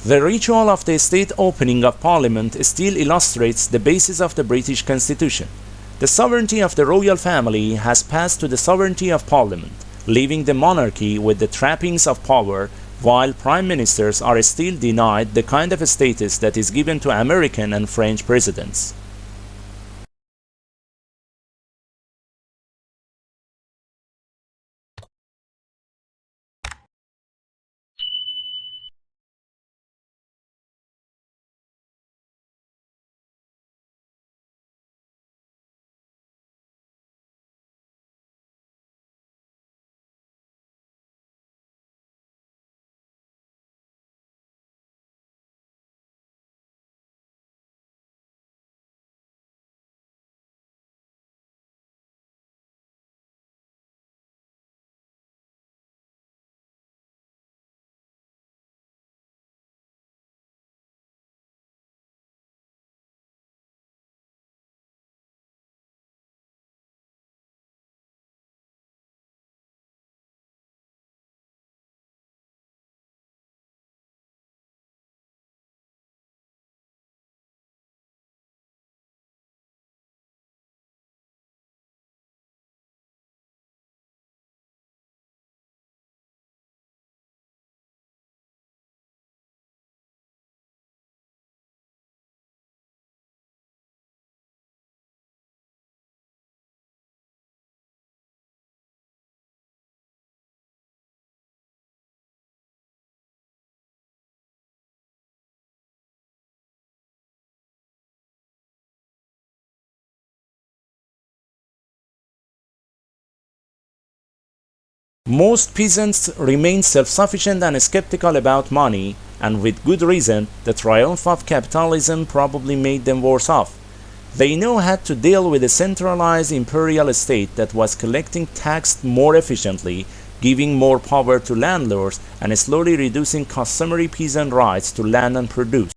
The ritual of the state opening of Parliament still illustrates the basis of the British Constitution. The sovereignty of the royal family has passed to the sovereignty of Parliament, leaving the monarchy with the trappings of power, while prime ministers are still denied the kind of status that is given to American and French presidents. Most peasants remain self-sufficient and skeptical about money, and with good reason. The triumph of capitalism probably made them worse off. They now had to deal with a centralized imperial state that was collecting tax more efficiently, giving more power to landlords, and slowly reducing customary peasant rights to land and produce.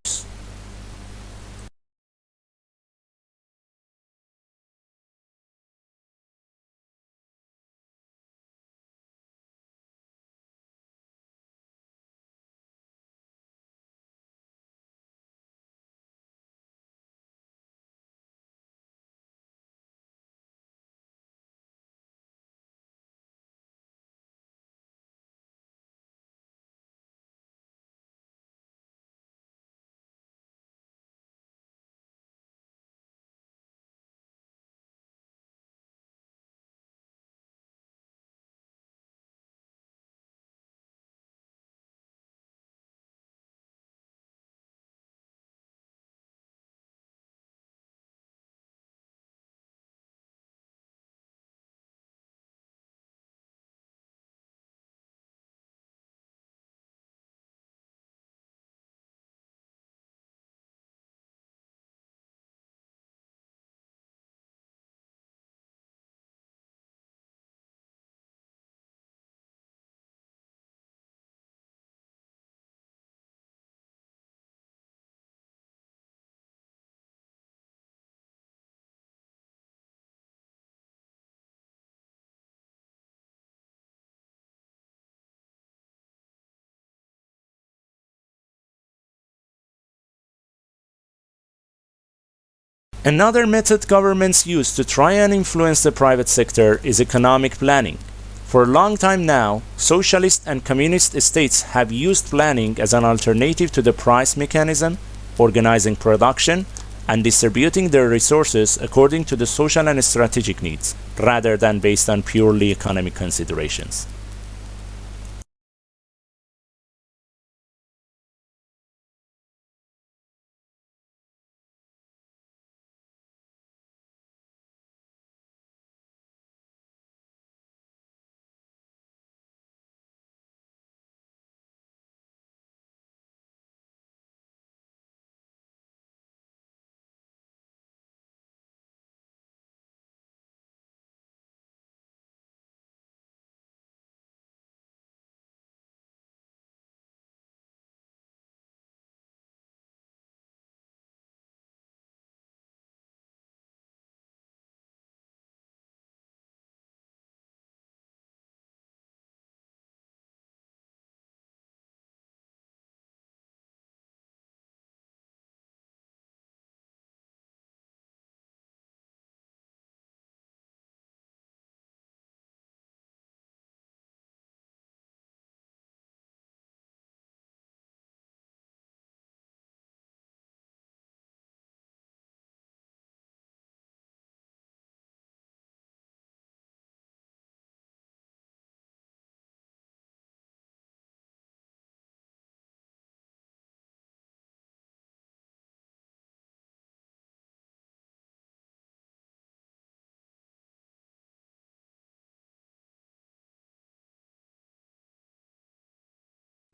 Another method governments use to try and influence the private sector is economic planning. For a long time now, socialist and communist states have used planning as an alternative to the price mechanism, organizing production, and distributing their resources according to the social and strategic needs, rather than based on purely economic considerations.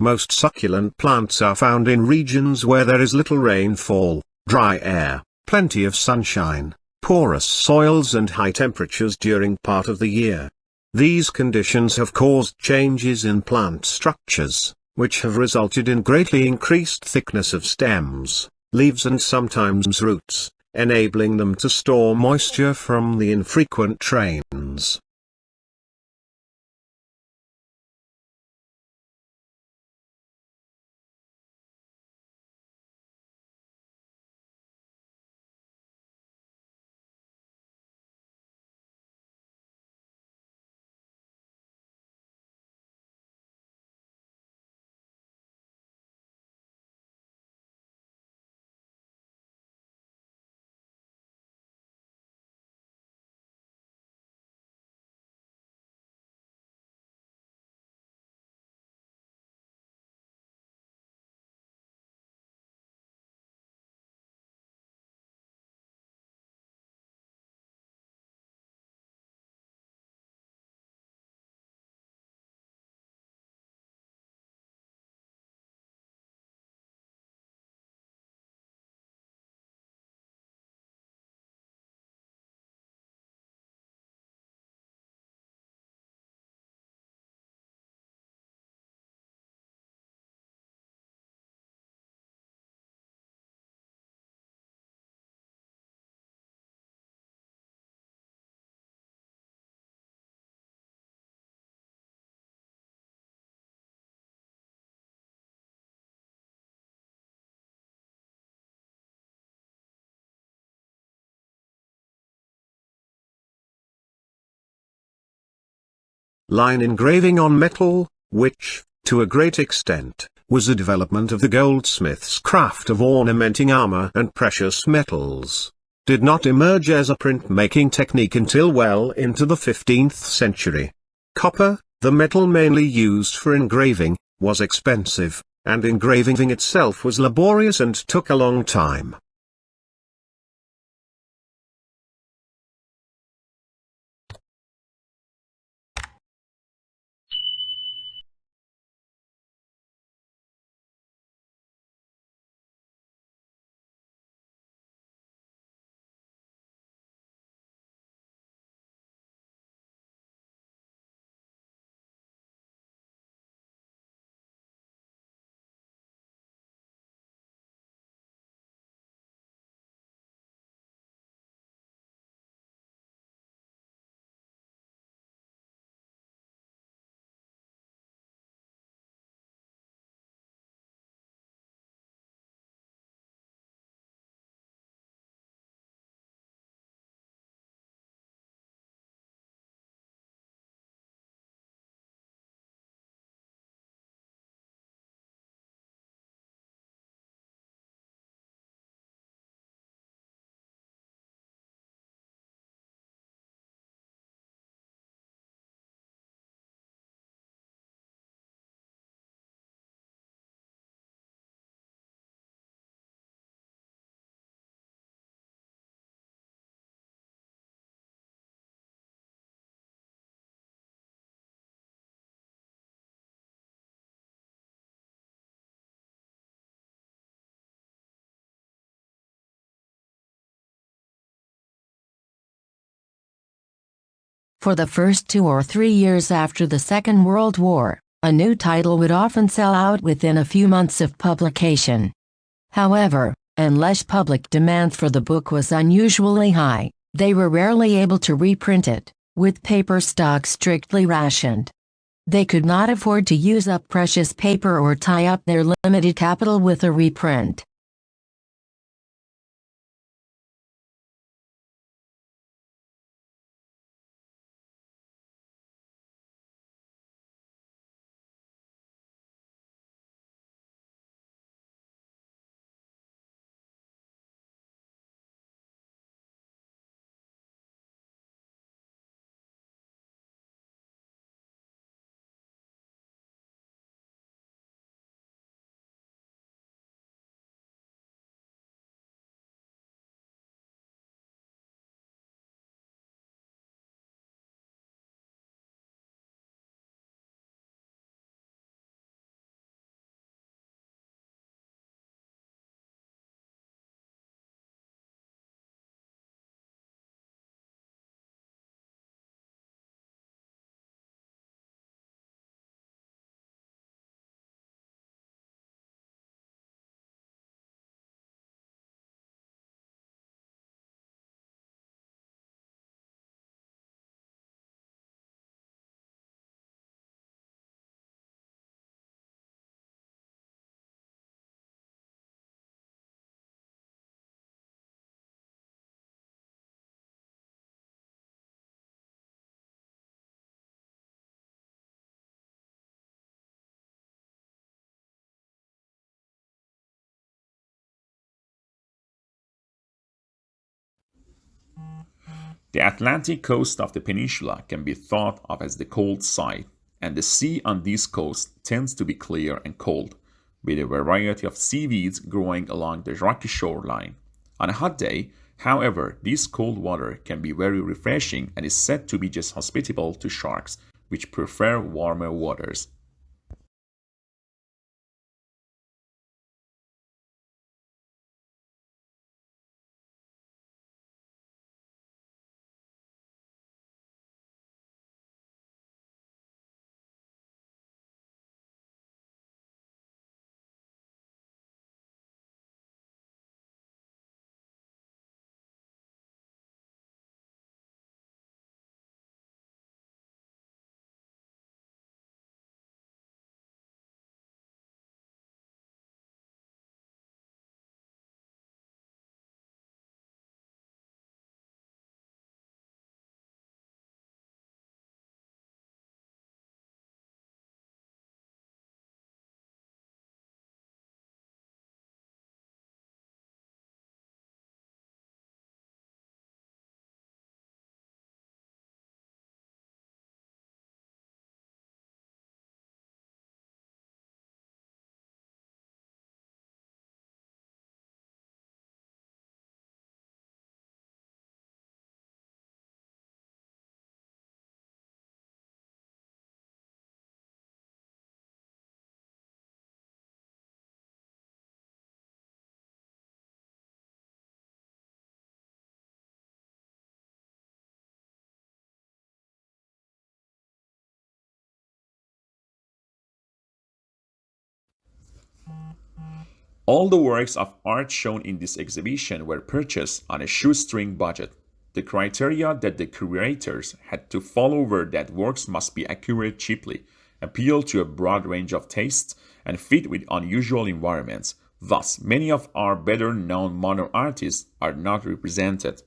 Most succulent plants are found in regions where there is little rainfall, dry air, plenty of sunshine, porous soils and high temperatures during part of the year. These conditions have caused changes in plant structures, which have resulted in greatly increased thickness of stems, leaves and sometimes roots, enabling them to store moisture from the infrequent rains. Line engraving on metal, which, to a great extent, was a development of the goldsmith's craft of ornamenting armor and precious metals, did not emerge as a printmaking technique until well into the 15th century. Copper, the metal mainly used for engraving, was expensive, and engraving itself was laborious and took a long time. For the first 2 or 3 years after the Second World War, a new title would often sell out within a few months of publication. However, unless public demand for the book was unusually high, they were rarely able to reprint it, with paper stock strictly rationed. They could not afford to use up precious paper or tie up their limited capital with a reprint. The Atlantic coast of the peninsula can be thought of as the cold side, and the sea on this coast tends to be clear and cold, with a variety of seaweeds growing along the rocky shoreline. On a hot day, however, this cold water can be very refreshing and is said to be just hospitable to sharks, which prefer warmer waters. All the works of art shown in this exhibition were purchased on a shoestring budget. The criteria that the curators had to follow were that works must be accurate cheaply, appeal to a broad range of tastes, and fit with unusual environments. Thus, many of our better known modern artists are not represented.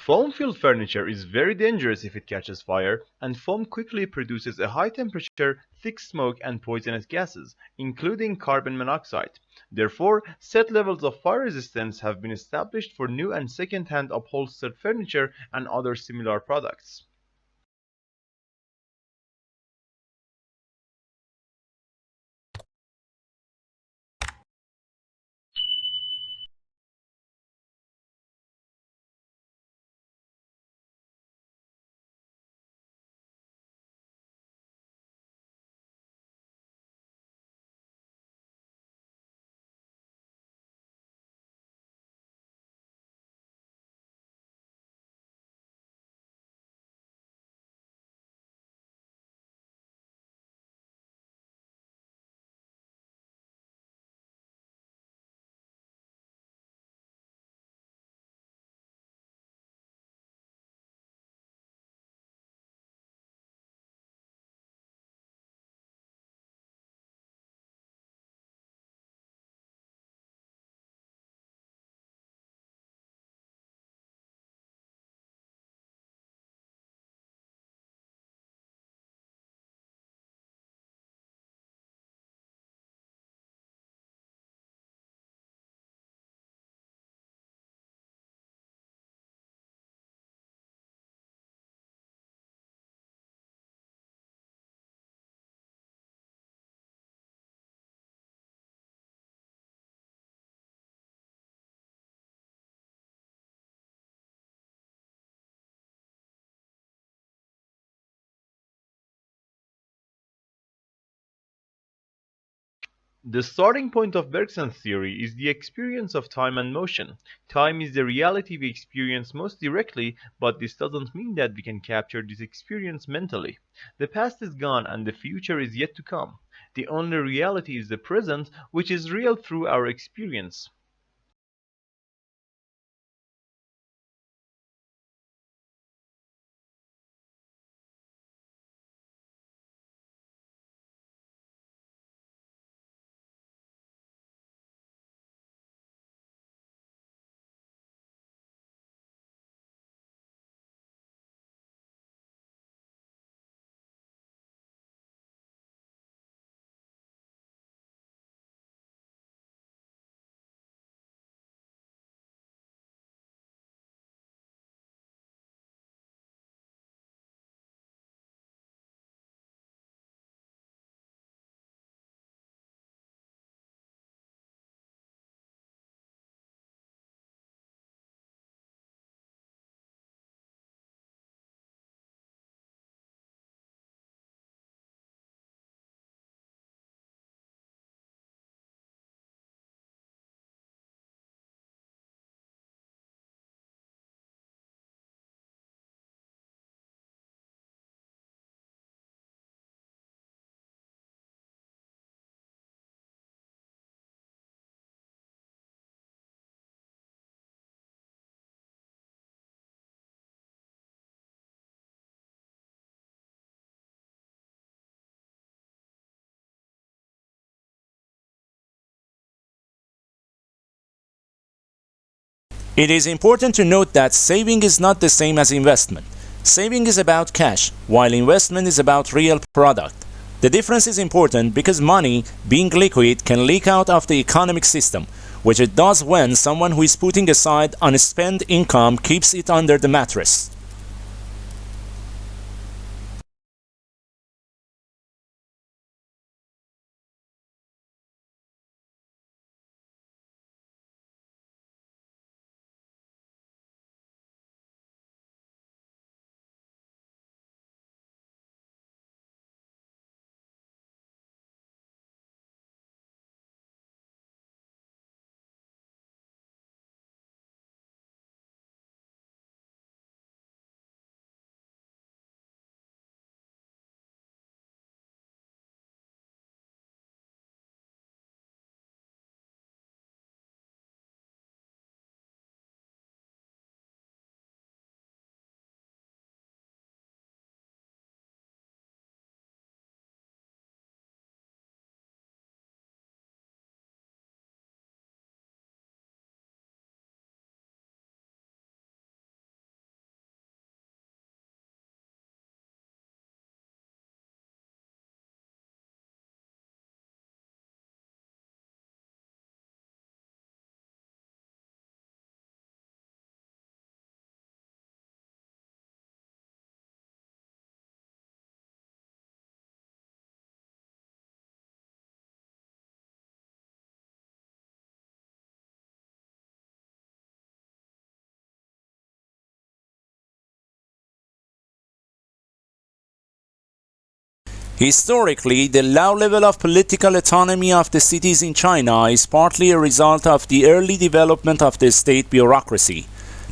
Foam-filled furniture is very dangerous if it catches fire, and foam quickly produces a high-temperature, thick smoke and poisonous gases, including carbon monoxide. Therefore, set levels of fire resistance have been established for new and second-hand upholstered furniture and other similar products. The starting point of Bergson's theory is the experience of time and motion. Time is the reality we experience most directly, but this doesn't mean that we can capture this experience mentally. The past is gone and the future is yet to come. The only reality is the present, which is real through our experience. It is important to note that saving is not the same as investment. Saving is about cash, while investment is about real product. The difference is important because money, being liquid, can leak out of the economic system, which it does when someone who is putting aside unspent income keeps it under the mattress. Historically, the low level of political autonomy of the cities in China is partly a result of the early development of the state bureaucracy.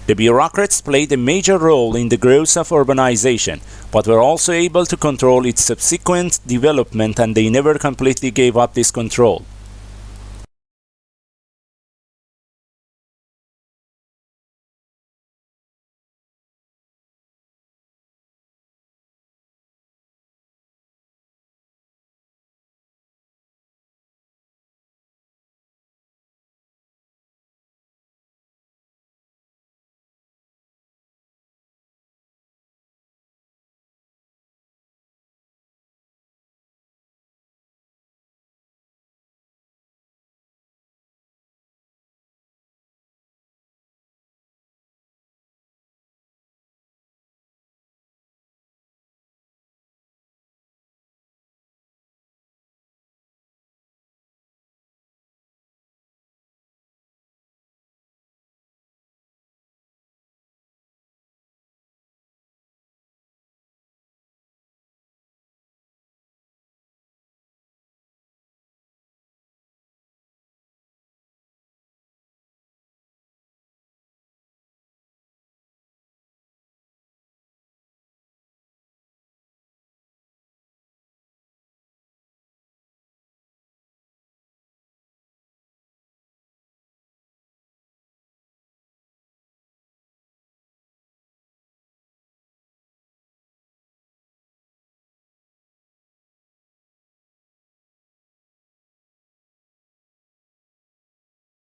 The bureaucrats played a major role in the growth of urbanization, but were also able to control its subsequent development, and they never completely gave up this control.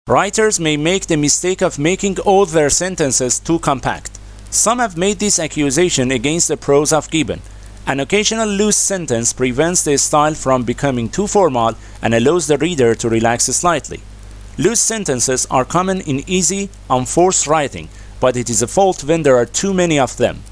Writers may make the mistake of making all their sentences too compact. Some have made this accusation against the prose of Gibbon. An occasional loose sentence prevents the style from becoming too formal and allows the reader to relax slightly. Loose sentences are common in easy, unforced writing, but it is a fault when there are too many of them.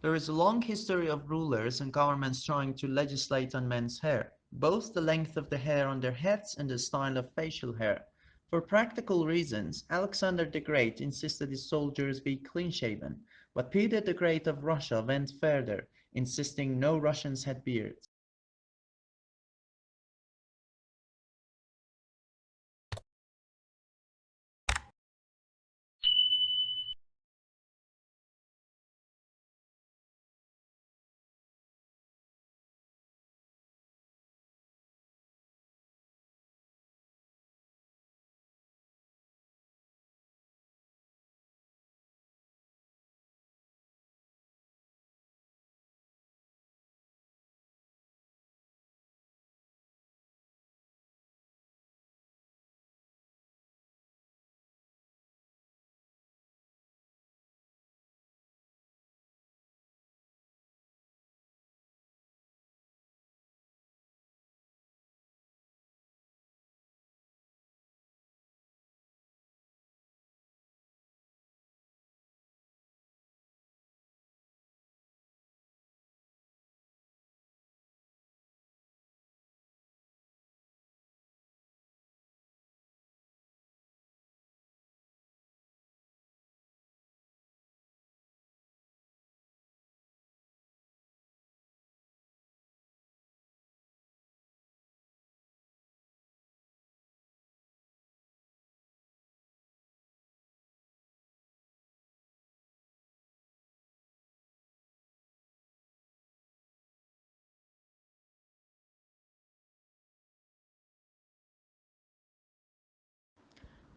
There is a long history of rulers and governments trying to legislate on men's hair, both the length of the hair on their heads and the style of facial hair. For practical reasons, Alexander the Great insisted his soldiers be clean-shaven, but Peter the Great of Russia went further, insisting no Russians had beards.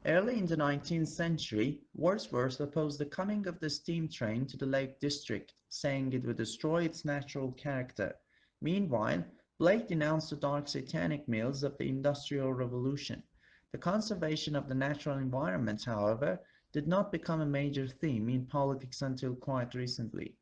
Early in the 19th century, Wordsworth opposed the coming of the steam train to the Lake District, saying it would destroy its natural character. Meanwhile, Blake denounced the dark satanic mills of the Industrial Revolution. The conservation of the natural environment, however, did not become a major theme in politics until quite recently.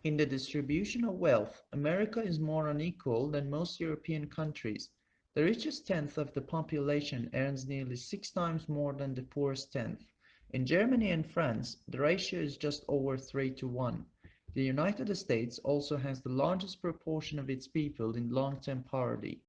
In the distribution of wealth, America is more unequal than most European countries. The richest tenth of the population earns nearly 6 times more than the poorest tenth. In Germany and France, the ratio is just over 3 to 1. The United States also has the largest proportion of its people in long-term poverty.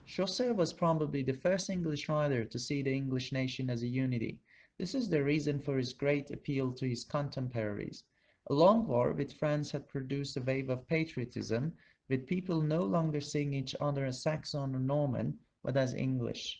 Chaucer was probably the first English writer to see the English nation as a unity. This is the reason for his great appeal to his contemporaries. A long war with France had produced a wave of patriotism, with people no longer seeing each other as Saxon or Norman, but as English.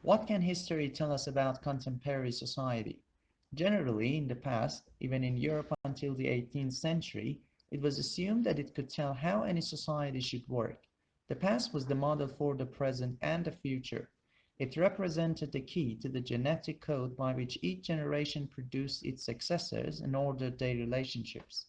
What can history tell us about contemporary society? Generally, in the past, even in Europe until the 18th century, it was assumed that it could tell how any society should work. The past was the model for the present and the future. It represented the key to the genetic code by which each generation produced its successors and ordered their relationships.